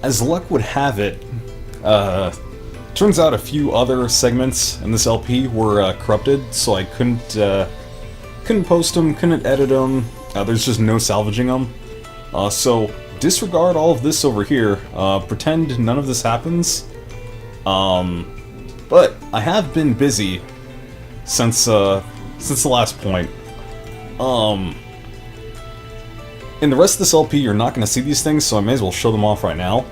as luck would have it, turns out a few other segments in this LP were corrupted, so I couldn't post them, couldn't edit them. There's just no salvaging them. So disregard all of this over here. Pretend none of this happens. But I have been busy since the last point. In the rest of this LP, you're not going to see these things, so I may as well show them off right now.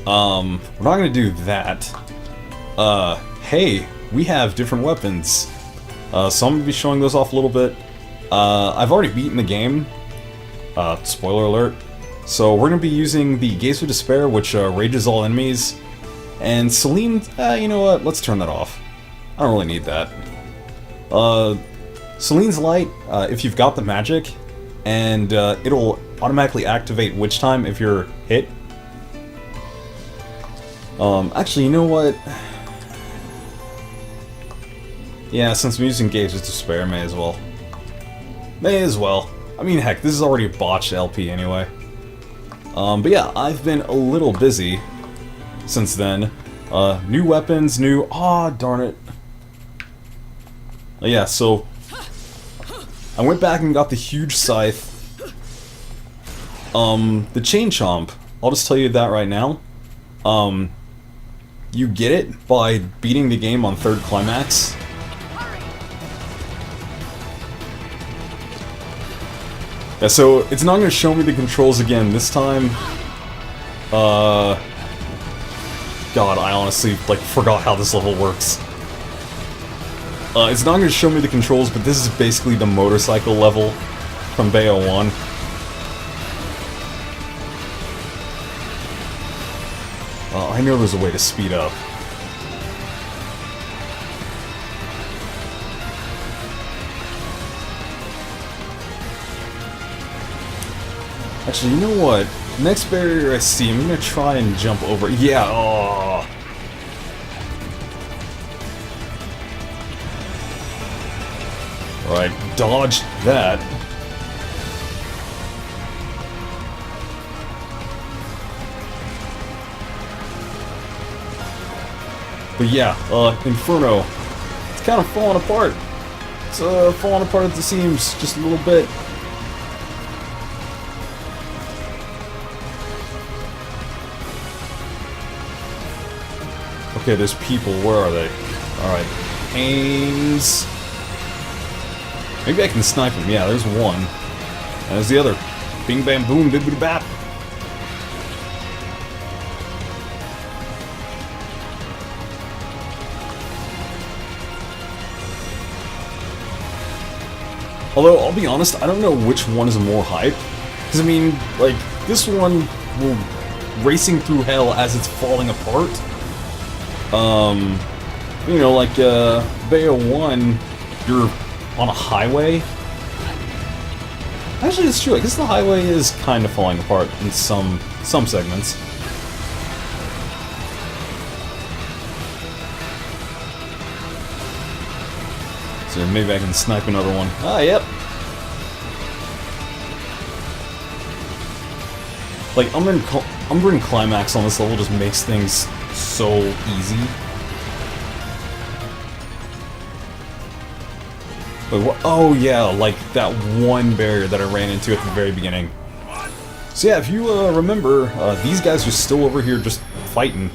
We're not going to do that. Hey, we have different weapons. So I'm going to be showing those off a little bit. I've already beaten the game. Spoiler alert. So we're going to be using the Gaze of Despair, which rages all enemies. And Celine, you know what, let's turn that off. I don't really need that. Celine's Light, if you've got the magic, and it'll automatically activate Witch Time if you're hit. Actually, you know what? Yeah, since I'm using Gaze of Despair, may as well. May as well. I mean, heck, this is already a botched LP anyway. But yeah, I've been a little busy since then. New weapons, new... Aw, darn it. Yeah, so... I went back and got the huge scythe. The chain chomp, I'll just tell you that right now. You get it by beating the game on third climax. Yeah, so it's not going to show me the controls again this time. God, I honestly, like, forgot how this level works. It's not going to show me the controls, but this is basically the motorcycle level from Bayo 1. I know there's a way to speed up. Actually, you know what? Next barrier I see, I'm gonna try and jump over. Yeah, oh. Alright, dodged that. But yeah, Inferno. It's kind of falling apart. It's falling apart at the seams just a little bit. Okay, there's people. Where are they? Alright. Aims. Maybe I can snipe him. Yeah, there's one. And there's the other. Bing, bam, boom, bibbidi bap. Although, I'll be honest, I don't know which one is more hype. Because, I mean, like, this one will racing through hell as it's falling apart. You know, like, Bayo 1, you're on a highway. Actually, it's true. I guess the highway is kind of falling apart in some segments. So maybe I can snipe another one. Ah, yep. Like, Umbran Climax on this level just makes things so easy. Wait, what? Oh yeah, like that one barrier that I ran into at the very beginning. So yeah, if you remember, these guys are still over here just fighting.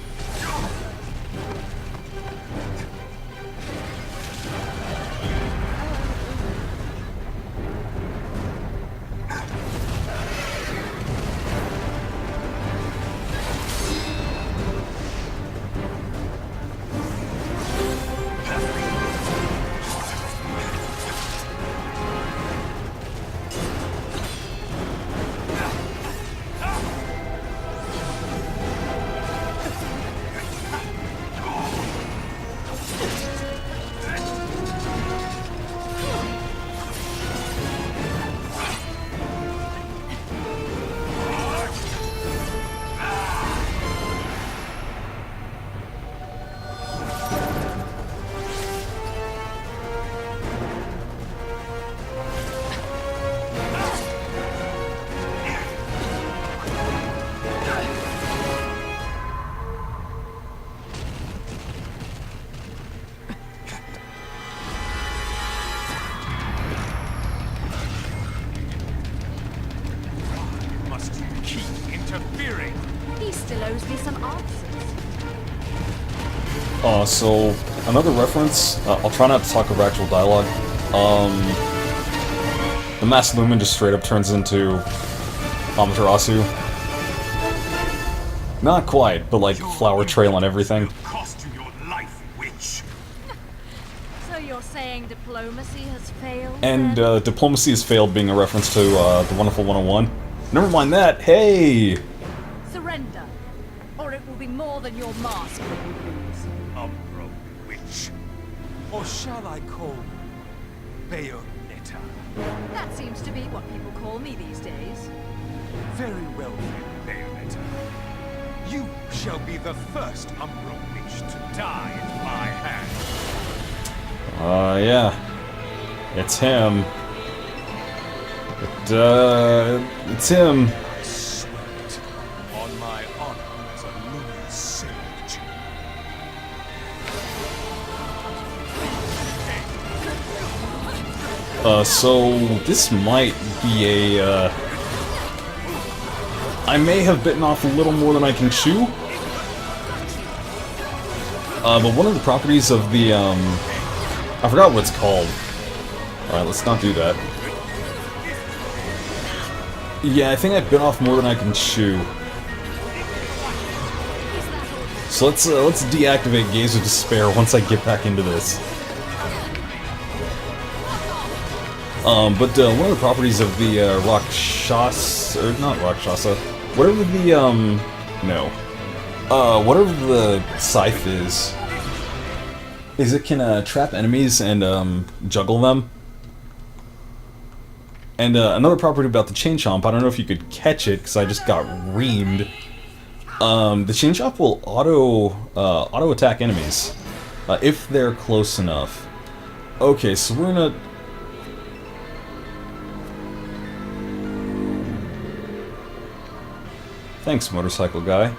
He still owes me some answers. So, another reference, I'll try not to talk over actual dialogue. The Masked Lumen just straight up turns into Amaterasu. Not quite, but like flower trail and everything. Cost you your life, witch. So you're saying diplomacy has failed? And then? diplomacy has failed being a reference to the Wonderful 101. Never mind that, hey! Surrender, or it will be more than your mask that you lose. Umbro, witch. Or shall I call you Bayonetta? That seems to be what people call me these days. Very well then, Bayonetta. You shall be the first Umbro witch to die at my hand. Yeah. It's him. It's him. I swear it on my honor as a lunar sage. So this might be a, I may have bitten off a little more than I can chew. But one of the properties of the, I forgot what it's called. Alright, let's not do that. Yeah, I think I bit off more than I can chew. So let's deactivate Gaze of Despair once I get back into this. But one of the properties of the Rakshasa, or not Rakshasa, whatever the whatever the scythe is it can trap enemies and juggle them. And another property about the Chain Chomp, I don't know if you could catch it because I just got reamed. The Chain Chomp will auto attack enemies if they're close enough. Okay, so we're gonna. Thanks, motorcycle guy.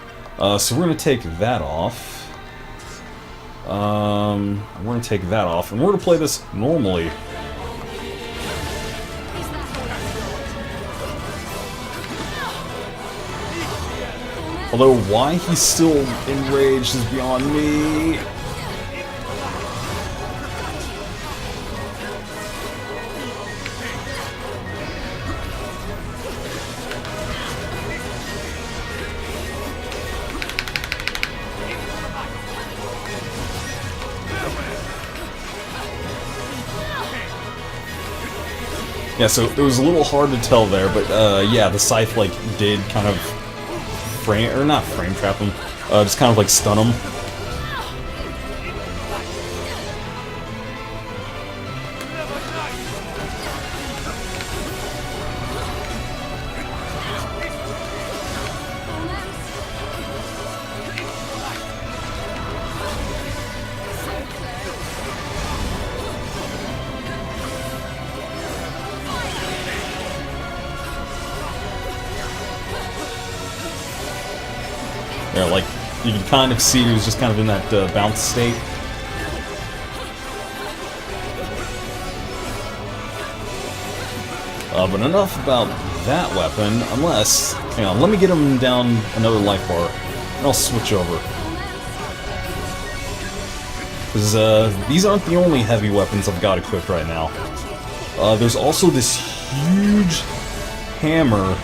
So we're gonna take that off. We're gonna take that off, and we're gonna play this normally. Although why he's still enraged is beyond me. Yeah, so it was a little hard to tell there, but yeah, the scythe like did kind of frame, or not frame trap him, just kind of like stun him. Yeah, like, you can kind of see he was just kind of in that bounce state. But enough about that weapon, unless... Hang on, let me get him down another life bar, and I'll switch over. Because these aren't the only heavy weapons I've got equipped right now. There's also this huge hammer.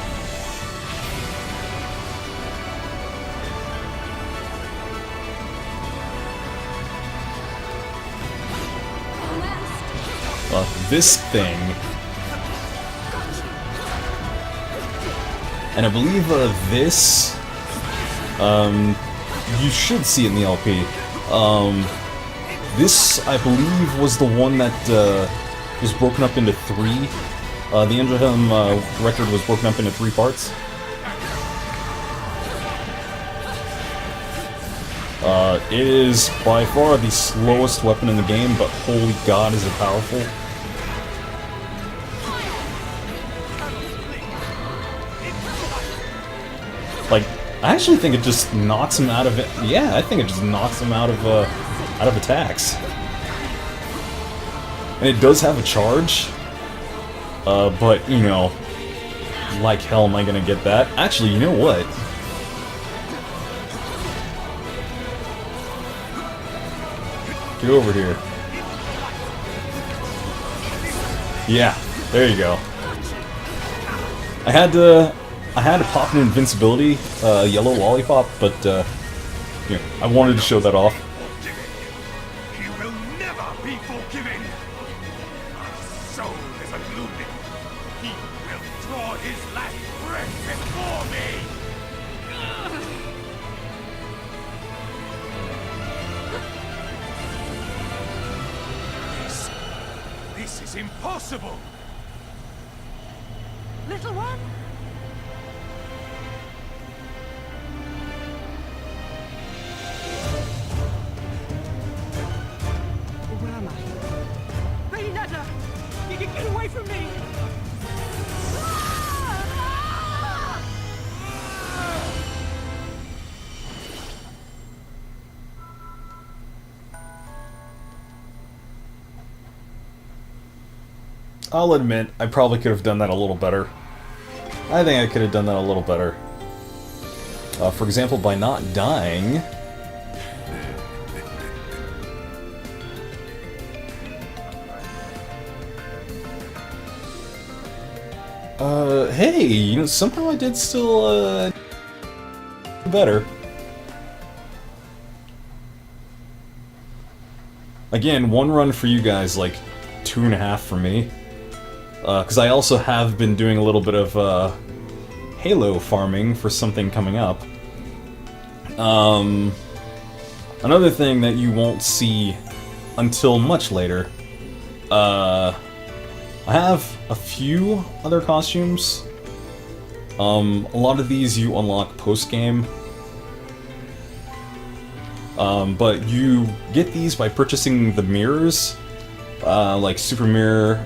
This thing, and I believe this, you should see it in the LP. This, I believe, was the one that was broken up into three. The Endreham record was broken up into 3 parts. It is by far the slowest weapon in the game, but holy god is it powerful. Like, I actually think it just knocks him out of it. Yeah, I think it just knocks him out of attacks. And it does have a charge, but you know, like hell am I gonna get that? Actually, you know what? Get over here. Yeah, there you go. I had to pop an invincibility, yellow lollipop, but you know, I wanted to show that off. He will never be forgiven. My soul is a looming. He will draw his last breath before me. This is impossible. Little one? Where am I? Bayonetta! Get away from me! I'll admit, I probably could have done that a little better. I think I could have done that a little better. For example, by not dying... hey, you know, somehow I did still, better. Again, one run for you guys, like 2.5 for me. Because I also have been doing a little bit of, Halo farming for something coming up. Another thing that you won't see until much later, I have a few other costumes. A lot of these you unlock post-game. But you get these by purchasing the mirrors, like Super Mirror,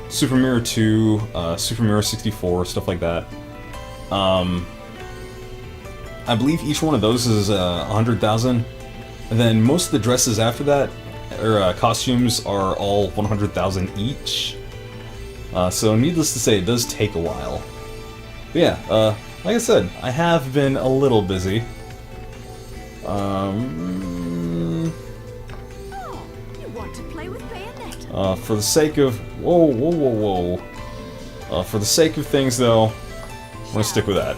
Super Mirror 2, Super Mirror 64, stuff like that. I believe each one of those is 100,000, and then most of the dresses after that, or costumes, are all 100,000 each. So needless to say, it does take a while. But yeah, like I said, I have been a little busy. Oh, you want to play with Bayonetta? For the sake of... Whoa. For the sake of things, though, I'm gonna stick with that.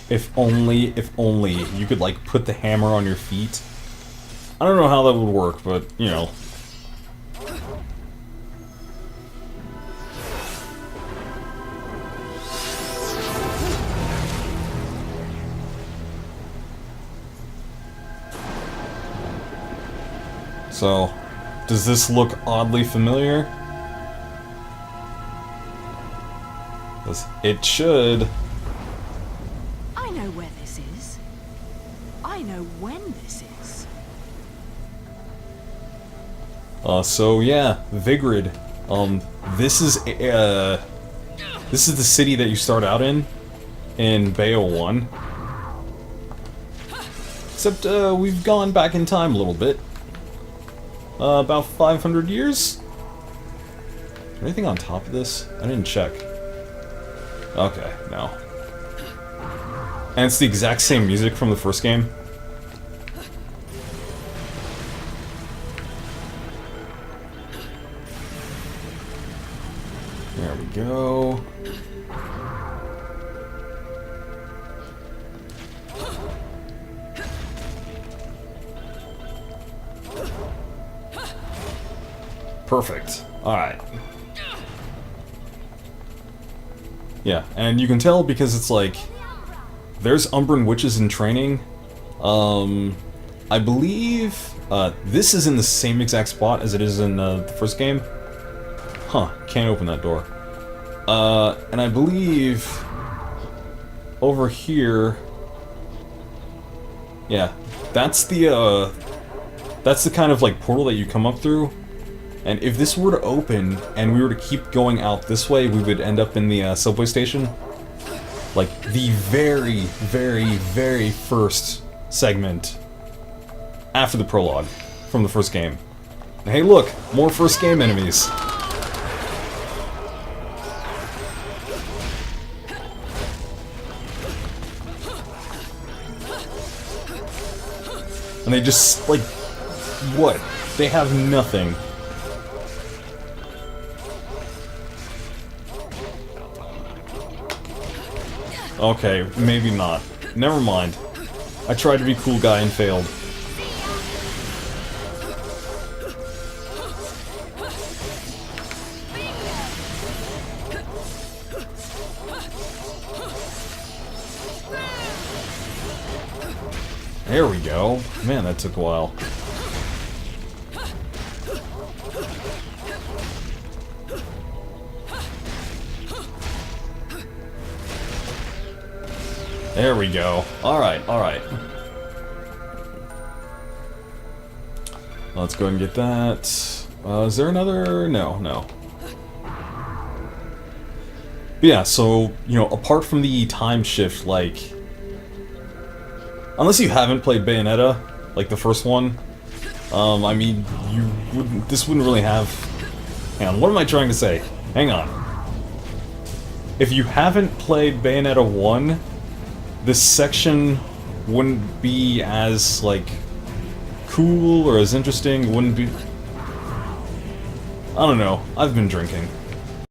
If only you could, like, put the hammer on your feet. I don't know how that would work, but, you know. So, does this look oddly familiar? It should. I know where this is. I know when this is. So yeah, Vigrid. This is the city that you start out in Bayo 1. Except, we've gone back in time a little bit. About 500 years? Is there anything on top of this? I didn't check. Okay, no. And it's the exact same music from the first game. There we go. Perfect. Alright. Yeah, and you can tell because it's like, there's Umbran witches in training. I believe this is in the same exact spot as it is in the first game. Huh, can't open that door. And I believe over here, yeah, that's the kind of like portal that you come up through. And if this were to open, and we were to keep going out this way, we would end up in the subway station. Like, the very, very, very first segment after the prologue from the first game. And hey look, more first game enemies. And they just, like, what? They have nothing. Okay, maybe not. Never mind. I tried to be cool guy and failed. There we go. Man, that took a while. There we go. Alright, alright. Let's go ahead and get that. Is there another? No, no. But yeah, so, you know, apart from the time shift, like... Unless you haven't played Bayonetta, like the first one, I mean, this wouldn't really have... Hang on, what am I trying to say? Hang on. If you haven't played Bayonetta 1, this section wouldn't be as, like, cool or as interesting, wouldn't be... I don't know, I've been drinking.